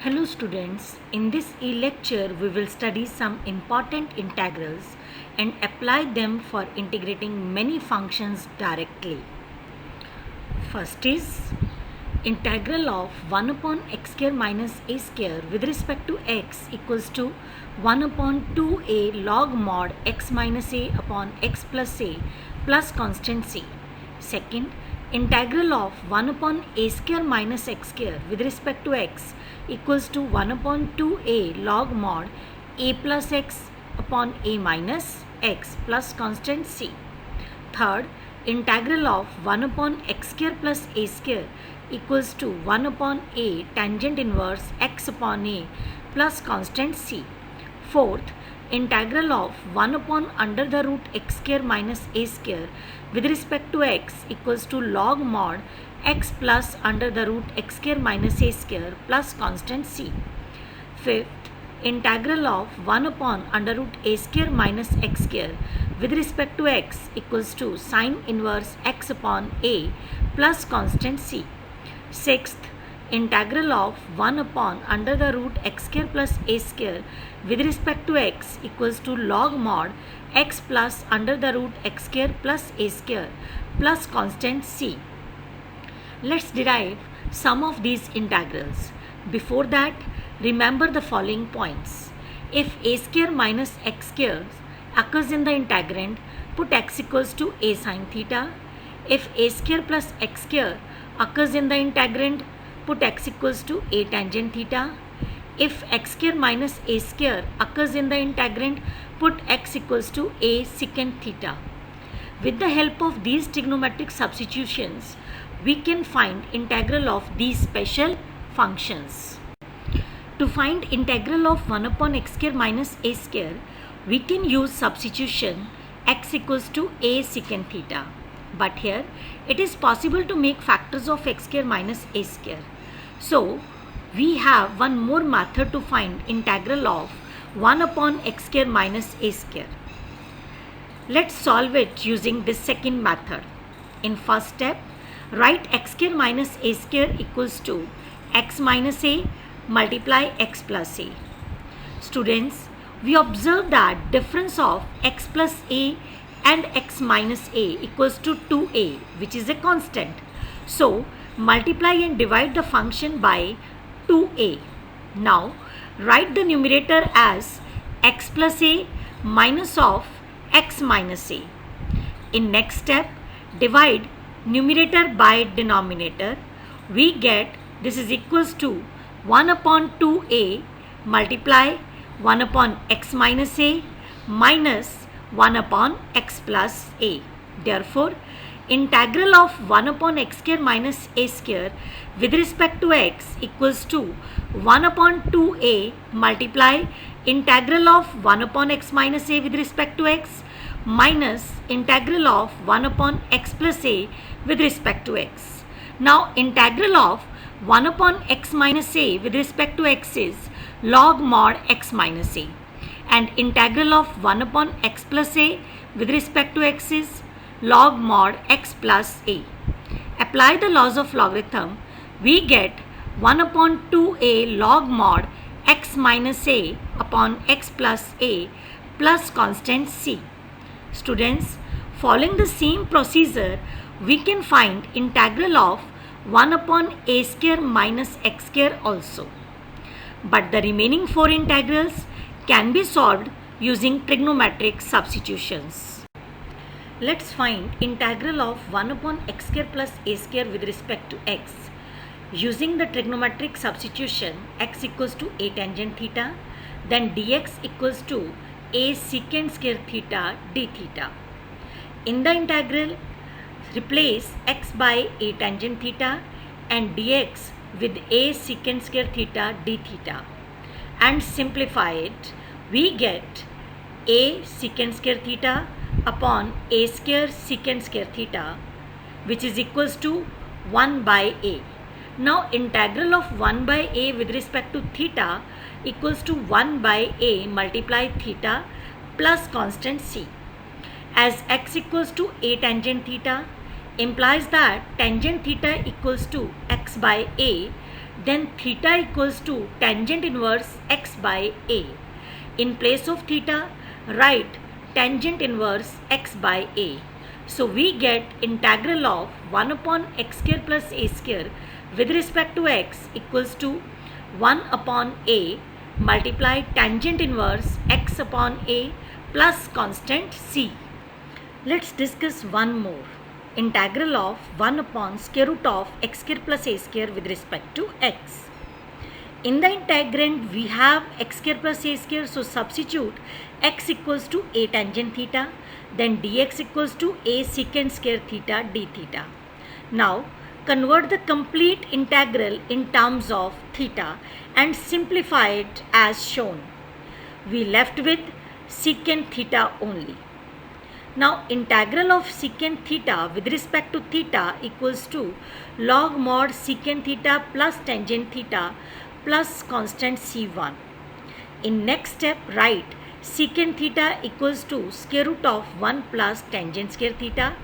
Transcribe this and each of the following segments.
Hello students, in this e-lecture we will study some important integrals and apply them for integrating many functions directly. First is integral of 1 upon x square minus a square with respect to x equals to 1 upon 2a log mod x minus a upon x plus a plus constant c. Second, integral of 1 upon a square minus x square with respect to x equals to 1 upon 2a log mod a plus x upon a minus x plus constant c. Third, integral of 1 upon x square plus a square equals to 1 upon a tangent inverse x upon a plus constant c. Fourth, integral of 1 upon under the root x square minus a square with respect to x equals to log mod x plus under the root x square minus a square plus constant c. Fifth, integral of 1 upon under root a square minus x square with respect to x equals to sine inverse x upon a plus constant c. Sixth, integral of 1 upon under the root x square plus a square with respect to x equals to log mod x plus under the root x square plus a square plus constant c. Let's derive some of these integrals. Before that, remember the following points. If a square minus x square occurs in the integrand, put x equals to a sine theta. If a square plus x square occurs in the integrand, put x equals to a tangent theta. If x square minus a square occurs in the integrand, put x equals to a secant theta. With the help of these trigonometric substitutions, we can find integral of these special functions. To find integral of 1 upon x square minus a square, we can use substitution x equals to a secant theta. But here it is possible to make factors of x square minus a square. So we have one more method to find integral of 1 upon x square minus a square. Let's solve it using this second method. In first step, write x square minus a square equals to x minus a multiply x plus a. Students, we observe that difference of x plus a and x minus a equals to 2a, which is a constant. So multiply and divide the function by 2a. Now write the numerator as x plus a minus of x minus a. In next step, divide numerator by denominator. We get this is equals to 1 upon 2a multiply 1 upon x minus a minus 1 upon x plus a. Therefore, integral of 1 upon x square minus a square with respect to x equals to 1 upon 2a multiply integral of 1 upon x minus a with respect to x minus integral of 1 upon x plus a with respect to x. Now integral of 1 upon x minus a with respect to x is log mod x minus a, and integral of 1 upon x plus a with respect to x is log mod x plus a. Apply the laws of logarithm. We get 1 upon 2a log mod x minus a upon x plus a plus constant c. Students, following the same procedure, we can find integral of 1 upon a square minus x square also. But the remaining 4 integrals can be solved using trigonometric substitutions. Let's find integral of 1 upon x square plus a square with respect to x. Using the trigonometric substitution, x equals to a tangent theta, then dx equals to a secant square theta d theta. In the integral, replace x by a tangent theta and dx with a secant square theta d theta and simplify it. We get a secant square theta upon a square secant square theta, which is equals to 1 by a. Now integral of 1 by a with respect to theta equals to 1 by a multiply theta plus constant c. As x equals to a tangent theta implies that tangent theta equals to x by a, then theta equals to tangent inverse x by a. In place of theta, write tangent inverse x by a. So we get integral of 1 upon x square plus a square with respect to x equals to 1 upon a multiply tangent inverse x upon a plus constant c. Let's discuss one more. Integral of 1 upon square root of x square plus a square with respect to x. In the integrand we have x square plus a square, so substitute x equals to a tangent theta, then dx equals to a secant square theta d theta. Now convert the complete integral in terms of theta and simplify it as shown. We left with secant theta only. Now integral of secant theta with respect to theta equals to log mod secant theta plus tangent theta plus constant c1. In next step, write secant theta equals to square root of 1 plus tangent square theta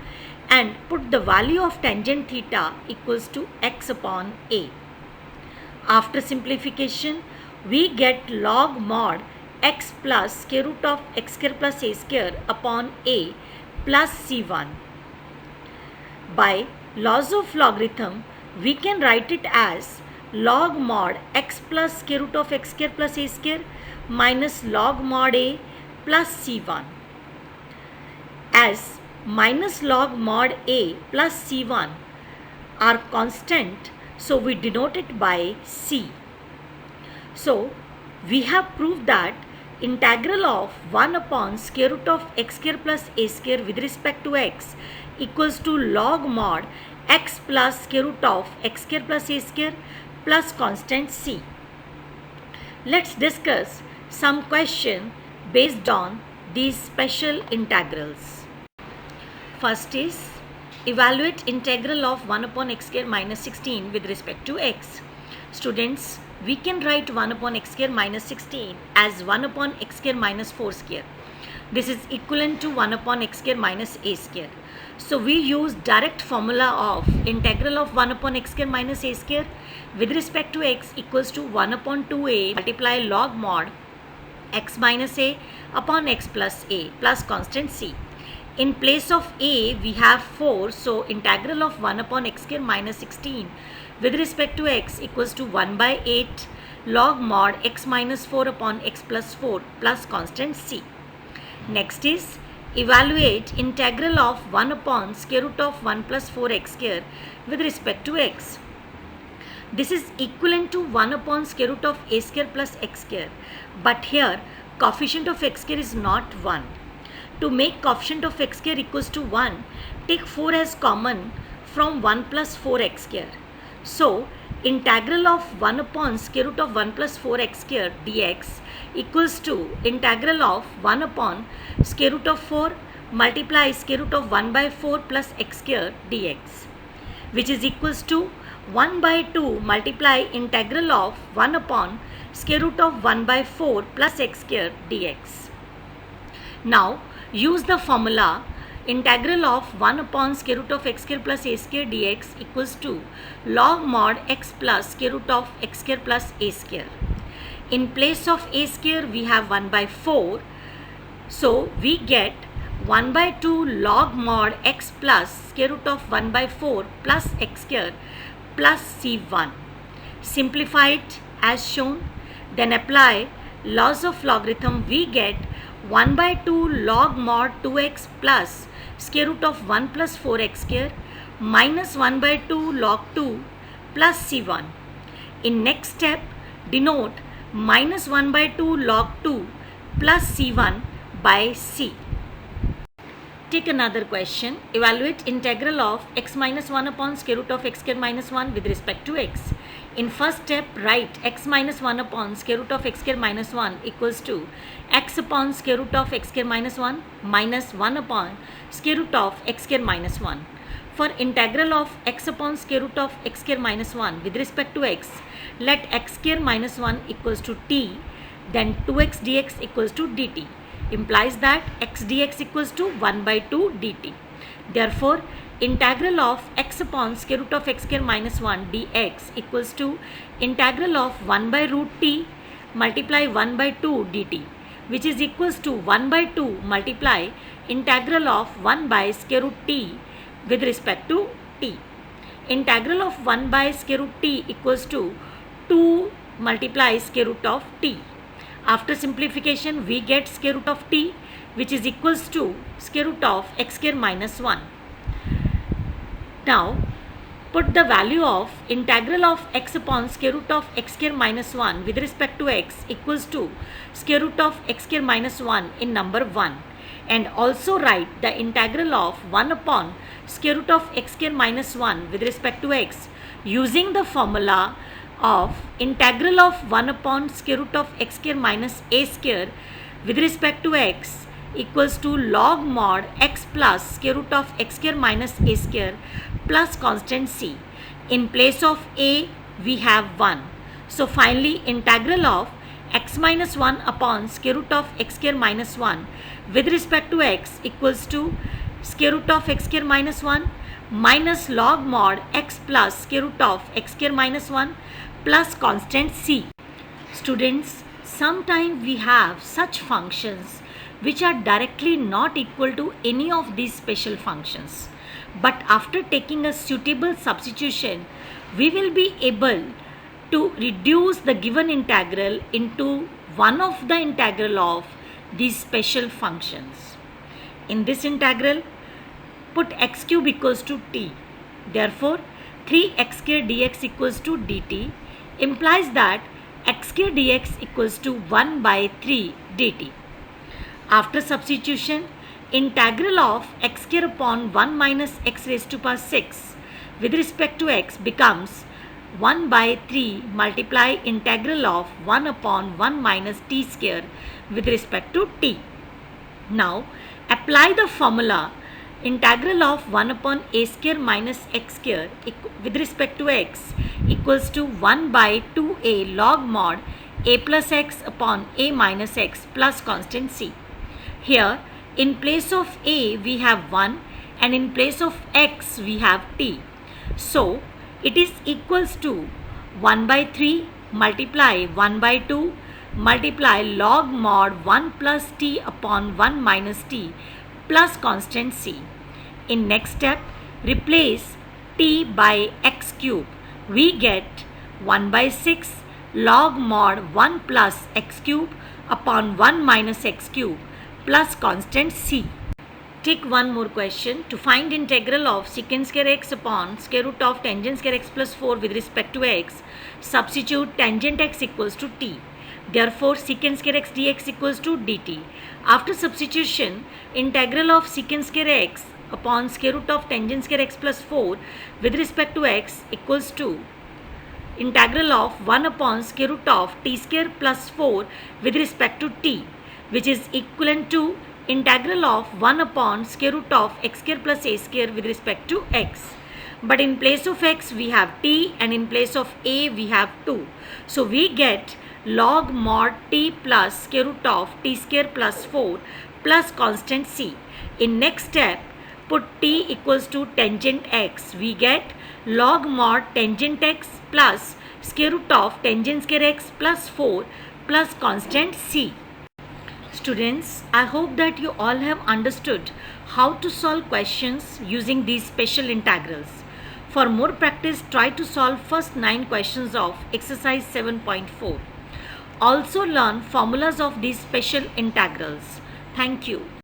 and put the value of tangent theta equals to x upon a. After simplification, we get log mod x plus square root of x square plus a square upon a plus c1. By laws of logarithm, we can write it as log mod x plus square root of x square plus a square minus log mod a plus c1. As minus log mod a plus c1 are constant, so we denote it by c. So we have proved that integral of 1 upon square root of x square plus a square with respect to x equals to log mod x plus square root of x square plus a square plus constant c. Let's discuss some question based on these special integrals. First is evaluate integral of 1 upon x square minus 16 with respect to x. Students, we can write 1 upon x square minus 16 as 1 upon x square minus 4 square. This is equivalent to 1 upon x square minus a square. So we use direct formula of integral of 1 upon x square minus a square with respect to x equals to 1 upon 2a multiply log mod x minus a upon x plus a plus constant c. In place of a we have 4, so integral of 1 upon x square minus 16 with respect to x equals to 1 by 8 log mod x minus 4 upon x plus 4 plus constant c. Next is evaluate integral of 1 upon square root of 1 plus 4x square with respect to x. This is equivalent to 1 upon square root of a square plus x square, but here coefficient of x square is not 1. To make coefficient of x square equals to 1, take 4 as common from 1 plus 4x square. So integral of 1 upon square root of 1 plus 4x square dx equals to integral of 1 upon square root of 4 multiply square root of 1 by 4 plus x square dx, which is equals to 1 by 2 multiply integral of 1 upon square root of 1 by 4 plus x square dx. Now use the formula integral of 1 upon square root of x square plus a square dx equals to log mod x plus square root of x square plus a square. In place of a square we have 1 by 4, so we get 1 by 2 log mod x plus square root of 1 by 4 plus x square plus c1. Simplify it as shown, then apply laws of logarithm. We get 1 by 2 log mod 2x plus square root of 1 plus 4x square minus 1 by 2 log 2 plus c1. In next step, denote minus 1 by 2 log 2 plus c1 by c. Take another question. Evaluate integral of x minus 1 upon square root of x square minus 1 with respect to x. In first step, write x minus 1 upon square root of x square minus 1 equals to x upon square root of x square minus 1 minus 1 upon square root of x square minus 1. For integral of x upon square root of x square minus 1 with respect to x, let x square minus 1 equals to t, then 2x dx equals to dt. Implies that x dx equals to 1 by 2 dt. Therefore, integral of x upon square root of x square minus 1 dx equals to integral of 1 by root t multiply 1 by 2 dt, which is equals to 1 by 2 multiply integral of 1 by square root t with respect to t. Integral of 1 by square root t equals to 2 multiply square root of t. After simplification, we get square root of t, which is equals to square root of x square minus 1. Now, put the value of integral of x upon square root of x square minus 1 with respect to x equals to square root of x square minus 1 in number 1, and also write the integral of 1 upon square root of x square minus 1 with respect to x using the formula of integral of 1 upon square root of x square minus a square with respect to x equals to log mod x plus square root of x square minus a square plus constant c. In place of a, we have 1. So finally, integral of x minus 1 upon square root of x square minus 1 with respect to x equals to square root of x square minus 1 minus log mod x plus square root of x square minus 1 plus constant c. Students, sometimes we have such functions which are directly not equal to any of these special functions, but after taking a suitable substitution, we will be able to reduce the given integral into one of the integral of these special functions. In this integral, put x cube equals to t. Therefore, 3x square dx equals to dt implies that x square dx equals to 1 by 3 dt. After substitution, integral of x square upon 1 minus x raised to power 6 with respect to x becomes 1 by 3 multiply integral of 1 upon 1 minus t square with respect to t. Now, apply the formula integral of 1 upon a square minus x square with respect to x equals to 1 by 2a log mod a plus x upon a minus x plus constant c. Here, in place of a we have 1 and in place of x we have t. So, it is equals to 1 by 3 multiply 1 by 2 multiply log mod 1 plus t upon 1 minus t plus constant c. In next step, replace t by x cube. We get 1 by 6 log mod 1 plus x cube upon 1 minus x cube plus constant c. Take one more question. To find integral of secant square x upon square root of tangent square x plus 4 with respect to x, substitute tangent x equals to t. Therefore, secant square x dx equals to dt. After substitution, integral of secant square x upon square root of tangent square x plus 4 with respect to x equals to integral of 1 upon square root of t square plus 4 with respect to t, which is equivalent to integral of 1 upon square root of x square plus a square with respect to x. But in place of x we have t and in place of a we have 2. So we get log mod t plus square root of t square plus 4 plus constant c. In next step, put t equals to tangent x. We get log mod tangent x plus square root of tangent square x plus 4 plus constant c. Students, I hope that you all have understood how to solve questions using these special integrals. For more practice, try to solve first 9 questions of exercise 7.4. Also learn formulas of these special integrals. Thank you.